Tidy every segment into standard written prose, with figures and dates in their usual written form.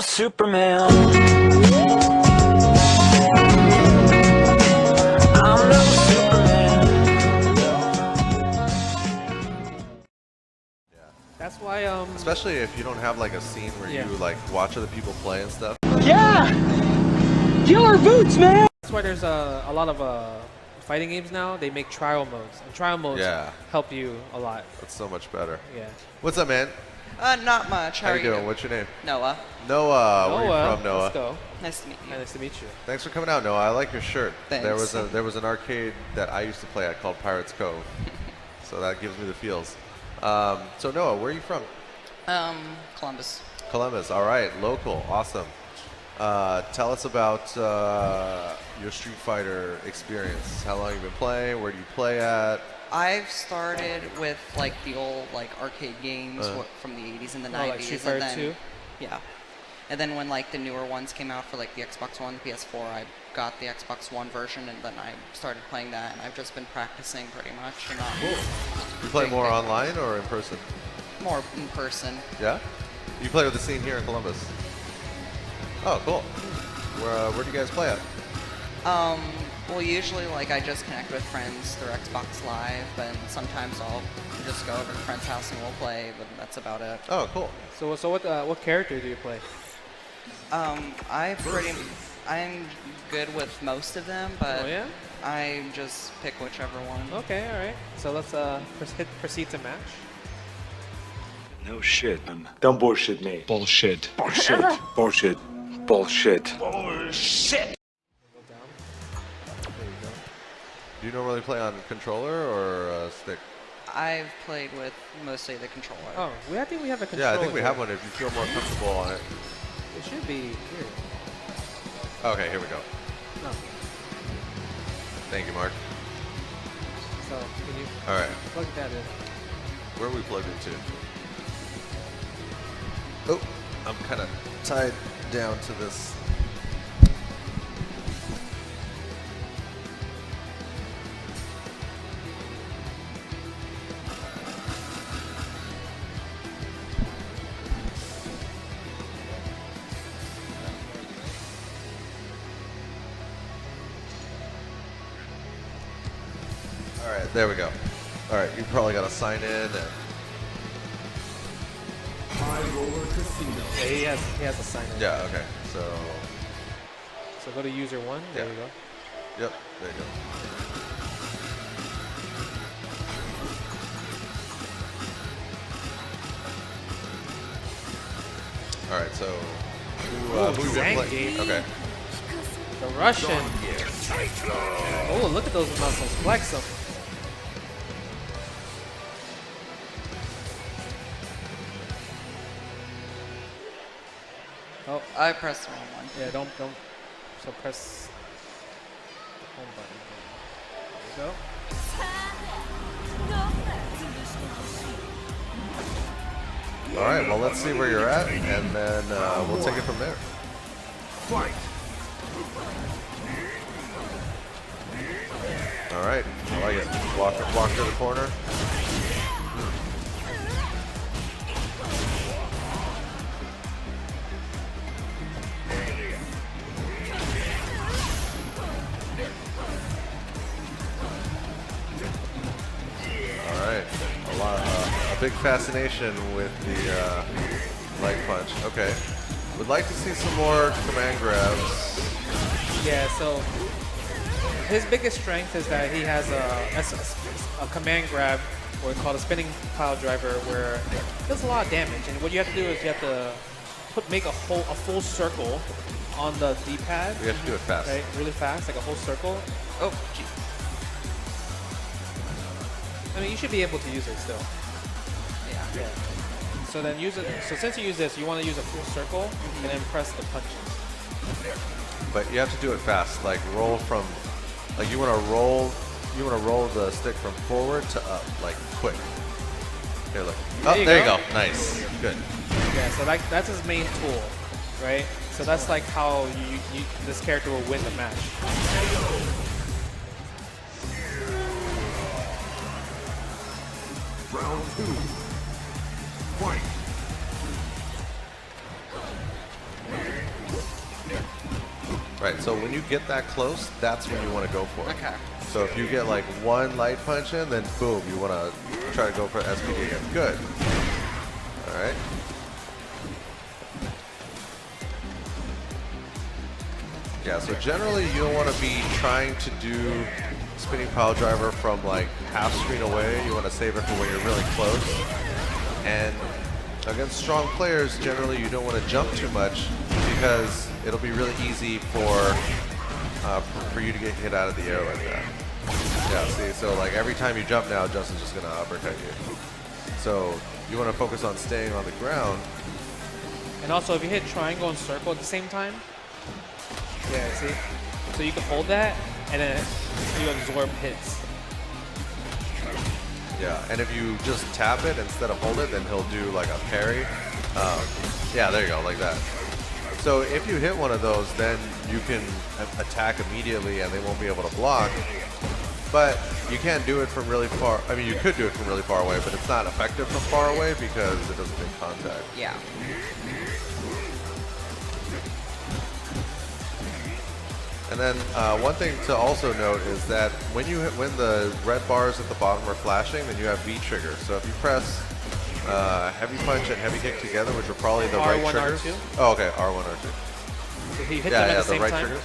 Superman. I'm no Superman. That's why Especially if you don't have like a scene where you like watch other people play and stuff. Yeah! Killer boots, man! that's why there's a lot of fighting games now. They make trial modes, and trial modes help you a lot. That's so much better. Yeah. What's up, man? Not much. How are you doing? What's your name? Noah. Noah. Where are you from, Noah? Let's go. Nice to meet you. Nice to meet you. Thanks for coming out, Noah. I like your shirt. Thanks. There was an arcade that I used to play at called Pirates Cove, so that gives me the feels. So Noah, where are you from? Columbus. Columbus. All right, local. Awesome. Tell us about your Street Fighter experience. How long have you been playing? Where do you play at? I've started with like the old like arcade games from the 80s and the 90s. Like Street Fighter and then, 2? Yeah. And then when like the newer ones came out for like the Xbox One, the PS4, I got the Xbox One version and then I started playing that and I've just been practicing pretty much. And not You play more online or in person? More in person. Yeah? You play with the scene here in Columbus? Oh, cool. Where do you guys play at? Well, usually like I just connect with friends through Xbox Live, and sometimes I'll just go over to a friend's house and we'll play, but that's about it. Oh, cool. So what character do you play? I'm good with most of them, but I just pick whichever one. Okay, all right. So let's proceed to match. No shit, man. Don't bullshit me. Bullshit. Bullshit. Bullshit. Bullshit. Bullshit. Do you normally play on controller or stick? I've played with mostly the controller. Oh, I think we have a controller. Yeah, I think we have one if you feel more comfortable on it. It should be here. Okay, here we go. No. Thank you, Mark. So, can you All right. plug that in? Where are we plugged into? Oh, I'm kind of tied down to this. All right, there we go. All right, you probably got to sign in and. Yeah, he has a sign in. Yeah. Okay. So go to user 1. There you go. Yep. There you go. All right. So who's Zangief. playing? Okay. The Russian. Oh, look at those muscles. Flex them. Oh, I pressed the wrong one. yeah, don't. So press the home button. There you go. All right. Well, let's see where you're at, and then we'll take it from there. Fight. All right. I like it. Walk to the corner. A big fascination with the leg punch. Okay. Would like to see some more command grabs. Yeah, so his biggest strength is that he has a command grab, or called a spinning pile driver, where it does a lot of damage. And what you have to do is you have to make a full circle on the D-pad. We have to do it fast. Right, really fast, like a whole circle. Oh, gee. I mean, you should be able to use it still. Yeah. So then use it. So since you use this, you want to use a full circle and then press the punches. But you have to do it fast. Like roll from, like you want to roll the stick from forward to up, like quick. Here, look. Oh, there you go. Nice. Good. Yeah. So that's his main tool, right? So that's like how this character will win the match. Round 2. Fight. Right, so when you get that close, that's when you want to go for it. Okay. So if you get like one light punch in, then boom, you want to try to go for SPD again. Good. All right. Yeah, so generally you don't want to be trying to do spinning pile driver from like half screen away. You want to save it for when you're really close. And against strong players, generally you don't want to jump too much because it'll be really easy for you to get hit out of the air like that. Yeah, see, so like every time you jump now, Justin's just gonna uppercut you. So you want to focus on staying on the ground. And also, if you hit triangle and circle at the same time, yeah, see? So you can hold that, and then you absorb hits. Yeah, and if you just tap it instead of hold it, then he'll do like a parry. Yeah, there you go, like that. So if you hit one of those, then you can attack immediately and they won't be able to block. But you can't do it from really far. I mean, you could do it from really far away, but it's not effective from far away because it doesn't make contact. Yeah. And then one thing to also note is that when the red bars at the bottom are flashing, then you have V triggers. So if you press heavy punch and heavy kick together, which are probably the right R1, triggers. R2? Oh, okay, R1, R2. If you hit them at the same right time. triggers.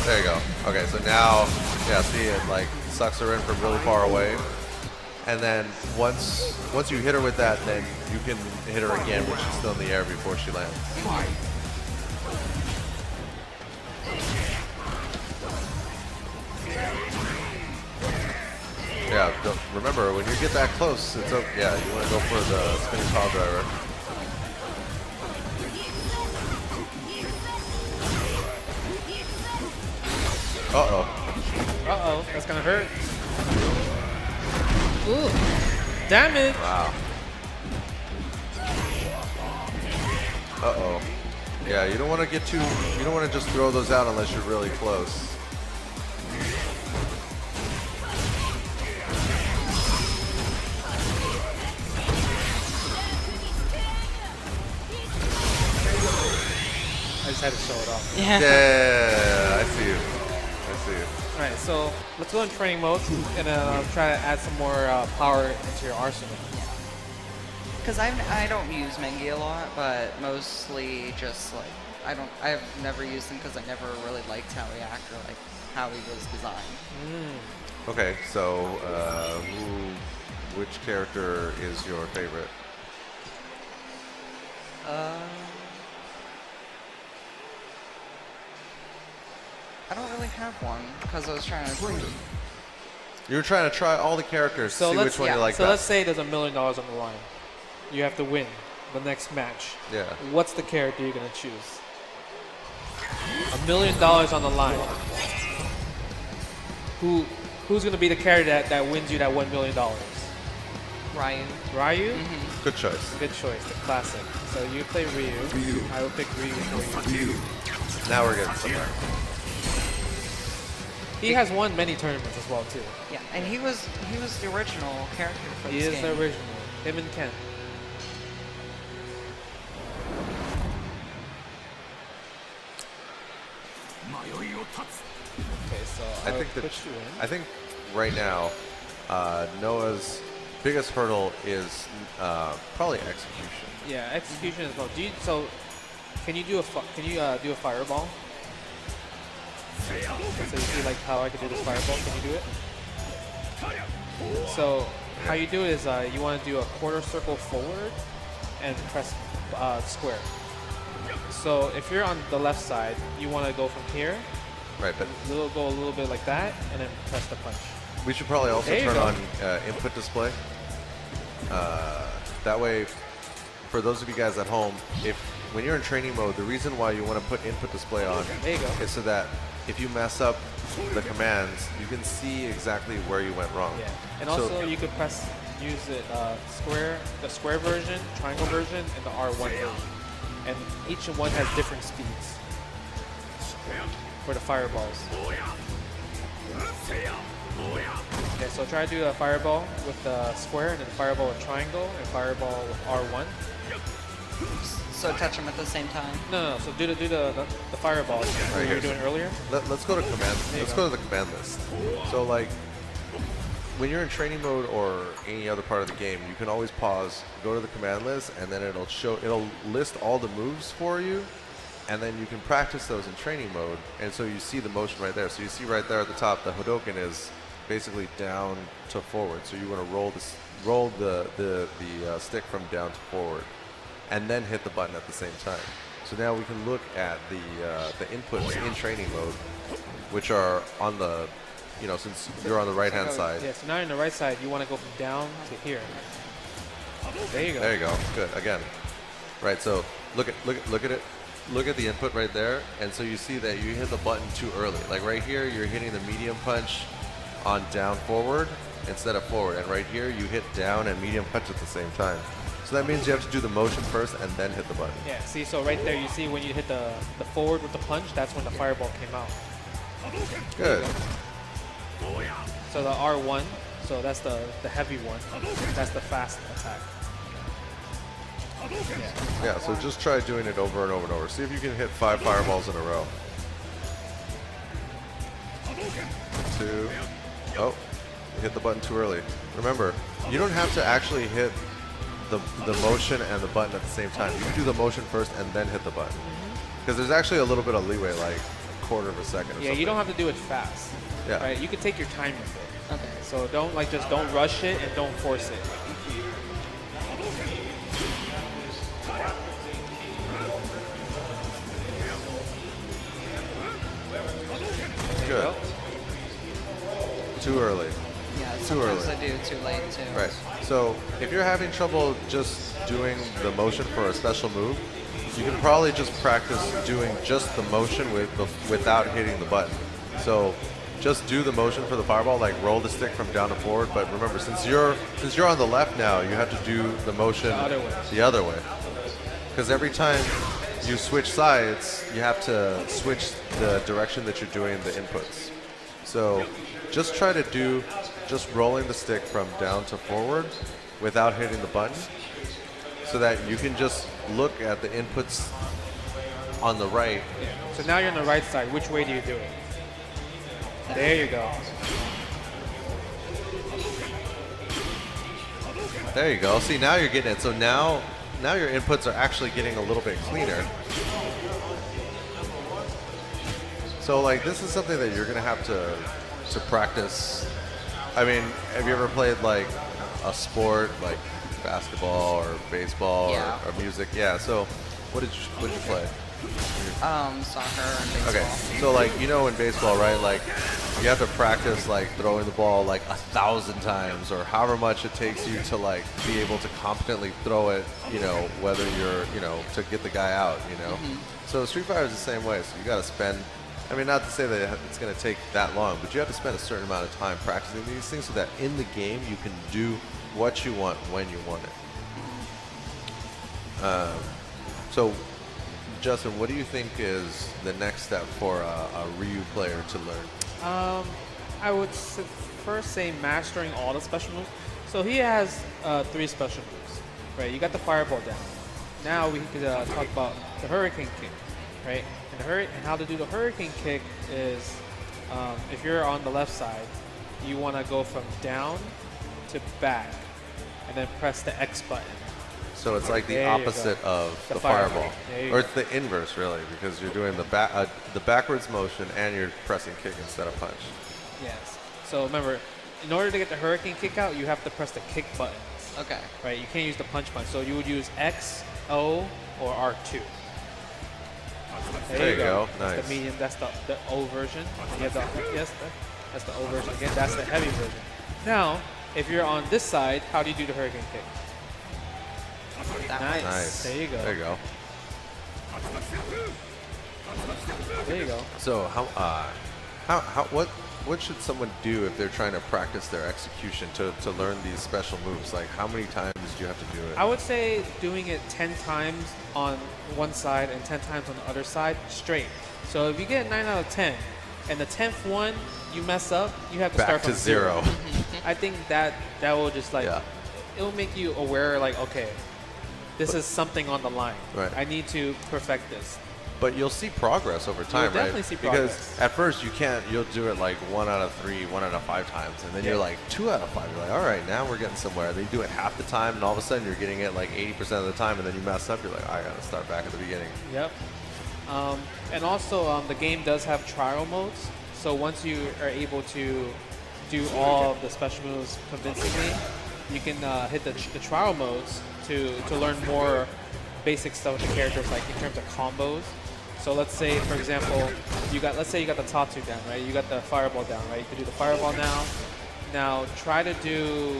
There you go. Okay, so now, yeah, see it like sucks her in from really far away. And then once you hit her with that, then you can hit her again when she's still in the air before she lands. Yeah, remember, when you get that close, it's okay. Yeah, you want to go for the spinning pile driver. Uh-oh. Uh-oh, that's gonna hurt. Ooh, damage. Wow. Uh-oh. Yeah, you don't want to get too, you don't want to just throw those out unless you're really close. I just had to show it off. Yeah, I see you. I see you. Alright, so let's go in training mode and try to add some more power into your arsenal. Because I don't use Mengi a lot, but mostly just like I've never used him because I never really liked how he acted, like how he was designed. Okay, so which character is your favorite? I don't really have one because I was trying to. You were trying to try all the characters, So see which one you like so let's best. say there's $1 million on the line. You have to win the next match. Yeah. What's the character you're gonna choose? $1 million on the line. Who's gonna be the character that wins you that $1 million? Ryu. Ryu? Good choice. Good choice, the classic. So you play Ryu. I will pick Ryu for you. Now we're getting somewhere. He has won many tournaments as well too. Yeah, and he was the original character for He this is game. the original. Him and Ken. Okay, so I think right now Noah's biggest hurdle is probably execution. yeah, execution as well. Can you do a fireball? So you see like how I can do this fireball? Can you do it? So how you do it is you want to do a quarter circle forward and press square. So if you're on the left side, you want to go from here, Right, but go a little bit like that, and then press the punch. we should probably also There you turn go. on input display. That way, for those of you guys at home, when you're in training mode, the reason why you want to put input display on There you go. is so that if you mess up the commands, you can see exactly where you went wrong. Yeah, and So- also you could use it the square version, triangle version, and the R1 version. And each one has different speeds for the fireballs. Okay, so try to do a fireball with the square, and then fireball with triangle, and fireball with R1. So touch them at the same time. No. So do the fireball Right you here. were doing earlier. Let's go to command. Let's go to the command list. So like, when you're in training mode or any other part of the game, you can always pause, go to the command list, and then it'll list all the moves for you, and then you can practice those in training mode. And so you see the motion right there. So you see right there at the top, the Hadoken is basically down to forward. So you want to roll the stick from down to forward, and then hit the button at the same time. So now we can look at the inputs in training mode, which are on the, since you're on the right hand side. Yeah. So now you're on the right side. You want to go from down to here. There you go. There you go. Good. Again. Right. So look at it. Look at the input right there, and so you see that you hit the button too early. Like right here, you're hitting the medium punch on down forward instead of forward, and right here you hit down and medium punch at the same time. So that means you have to do the motion first and then hit the button. Yeah. See, so right there, you see when you hit the forward with the punch, that's when the fireball came out. Good. So the R1, so that's the heavy one. That's the fast attack. Yeah. So just try doing it over and over and over. See if you can hit 5 fireballs in a row. 2. Oh, you hit the button too early. Remember, you don't have to actually hit the motion and the button at the same time. You can do the motion first and then hit the button. Because there's actually a little bit of leeway, like a quarter of a second or something. You don't have to do it fast. Yeah. Right? You can take your time with it. Okay. So just don't rush it and don't force it. Good. Too early. Yeah, Too sometimes early. I do too late too. Right. So if you're having trouble just doing the motion for a special move, you can probably just practice doing just the motion without hitting the button. So just do the motion for the fireball, like roll the stick from down to forward. But remember, since you're on the left now, you have to do the motion the other way. Because every time you switch sides, you have to switch the direction that you're doing the inputs. So just try to do just rolling the stick from down to forward without hitting the button, so that you can just look at the inputs on the right. So now you're on the right side. Which way do you do it? There you go. There you go. See, now you're getting it. So now your inputs are actually getting a little bit cleaner. So like this is something that you're gonna have to practice. I mean, have you ever played like a sport like basketball or baseball or music? Yeah. So what did you play? Soccer and baseball. Okay, so like in baseball, right? Like you have to practice like throwing the ball like 1,000 times or however much it takes you to like be able to competently throw it. Whether you're to get the guy out. So Street Fighter is the same way. So you got to spend. I mean, not to say that it's going to take that long, but you have to spend a certain amount of time practicing these things so that in the game you can do what you want when you want it. So, Justin, what do you think is the next step for a Ryu player to learn? I would first say mastering all the special moves. So he has 3 special moves, right? You got the fireball down. Now we could talk about the hurricane kick, right? And how to do the hurricane kick is, if you're on the left side, you want to go from down to back, and then press the X button. So it's like the opposite of the fireball, or it's the inverse, really, because you're doing the backwards motion and you're pressing kick instead of punch. Yes. So remember, in order to get the hurricane kick out, you have to press the kick button. Okay. Right. You can't use the punch button. So you would use X, O, or R2. There you go. That's Nice. the medium. That's the O version. That's the O version. Again, that's the heavy version. Now, if you're on this side, how do you do the hurricane kick? Nice. There you go. There you go. There you go. So what should someone do if they're trying to practice their execution to learn these special moves? Like how many times do you have to do it? I would say doing it 10 times on one side and 10 times on the other side straight. So if you get 9 out of 10 and the 10th one you mess up, you have to Back start to from zero. I think that will just like Yeah. it will make you aware like, okay, this is something on the line. Right. I need to perfect this. But you'll see progress over time, right? definitely see progress. Because at first you'll do it like 1 out of 3, 1 out of 5 times, and then you're like 2 out of 5. You're like, all right, now we're getting somewhere. Then you do it half the time, and all of a sudden you're getting it like 80% of the time, and then you mess up. You're like, I gotta start back at the beginning. Yep. And also, the game does have trial modes. So once you are able to do all of the special moves convincingly, you can hit the trial modes to learn more basic stuff with the characters, like in terms of combos. So let's say, for example, let's say you got the Tatsu down, right? You got the fireball down, right? You can do the fireball now. Now try to do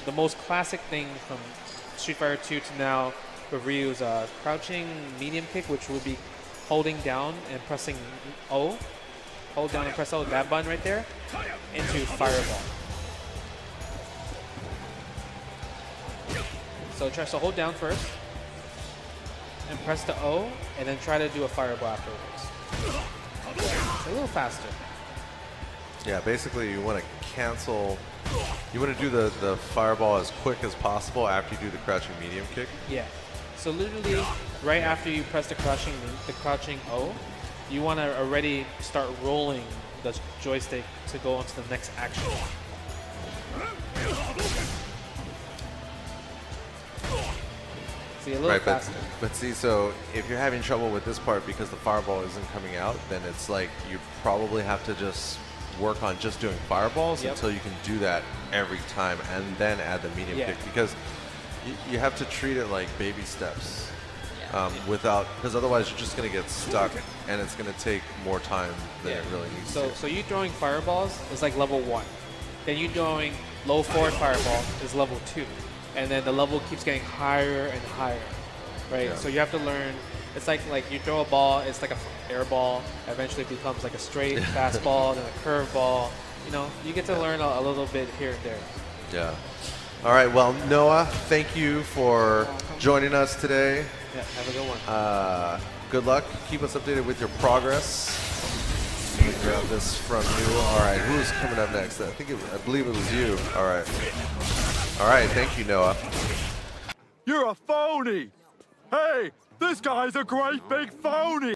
the most classic thing from Street Fighter 2 to now with Ryu's crouching medium kick, which would be holding down and pressing O. Hold down and press O, that button right there, into fireball. So hold down first, and press the O, and then try to do a fireball afterwards. It's a little faster. Yeah, basically you want to cancel. You want to do the fireball as quick as possible after you do the crouching medium kick. Yeah. So literally, right after you press the crouching O, you want to already start rolling the joystick to go on to the next action. See, a little faster. But see, so if you're having trouble with this part because the fireball isn't coming out, then it's like you probably have to just work on just doing fireballs until you can do that every time, and then add the medium kick, because you have to treat it like baby steps. Because otherwise you're just going to get stuck, and it's going to take more time than it really needs to. So you throwing fireballs is like level 1. Then you throwing low forward fireball is level 2. And then the level keeps getting higher and higher, right? Yeah. So you have to learn. It's like you throw a ball, it's like an air ball. Eventually it becomes like a straight fastball, then a curve ball. You know, you get to learn a little bit here and there. Yeah. All right, well, Noah, thank you for joining us today. Yeah, have a good one. Good luck. Keep us updated with your progress. Let me grab this from you. All right, who's coming up next? I believe it was you. All right. All right, thank you, Noah. You're a phony! Hey, this guy's a great big phony!